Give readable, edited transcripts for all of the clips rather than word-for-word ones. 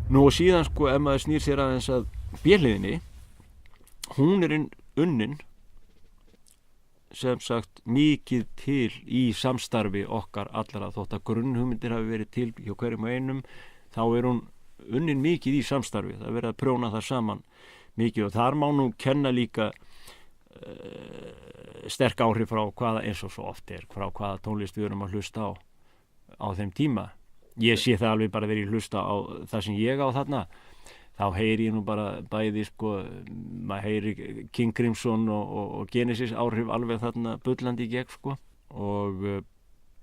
Nú og síðan sko ef maður snýr sér aðeins að B-hliðinni, hún unnin sem sagt mikið til í samstarfi okkar allra, þótt að grunnhugmyndir hafi verið til hjá hverjum og einum, þá hún unnin mikið í samstarfi, það verið að prjóna það saman mikið, og þar má nú kenna líka sterk áhrif frá hvaða, eins og svo oft frá hvaða tónlist við erum að hlusta á þeim tíma. Ég sé það alveg bara verið hlusta á það sem ég á þarna, þá heyri ég nú bara bæði sko, maður heyri King Crimson og Genesis áhrif alveg þarna bullandi í gegn sko, og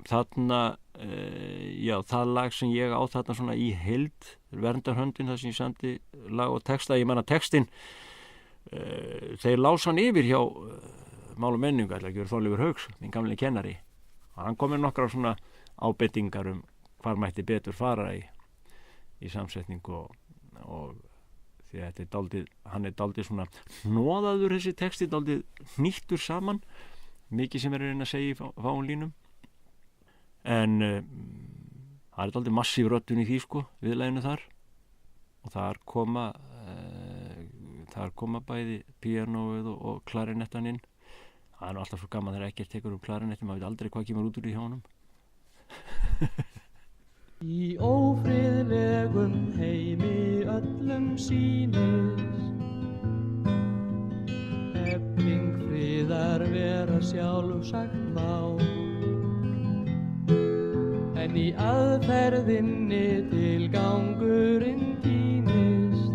þarna já, það lag sem ég á þarna svona í heild, Verndarhöndin, það sem ég samdi lag og texta, ég manna textin þeir lása hann yfir hjá Mál og menningu, ætla ekki verið Þorleifur Hauks, minn gamli kennari, og hann kom með nokkrar svona ábendingar hvar mætti betur fara í samsetningu og því að þetta dálítið, hann dálítið svona hnoðaður þessi texti, dálítið hnýttur saman, mikið sem reyna að segja í fáum línum, en það dálítið massív röddun í því sko, viðlaginu þar, og þar koma bæði píanóið og klarinettan inn. Það nú alltaf svo gaman þegar ekkert tekur klarinetti, maður veit aldrei hvað kemur út úr í hjá honum. Í ófriðlegum heimi öllum sýnist efling friðar vera sjálfsagt mál, en í aðferðinni tilgangurinn týnist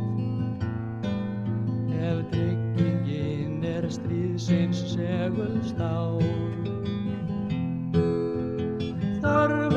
ef tryggingin stríðsins segulstál. Þörf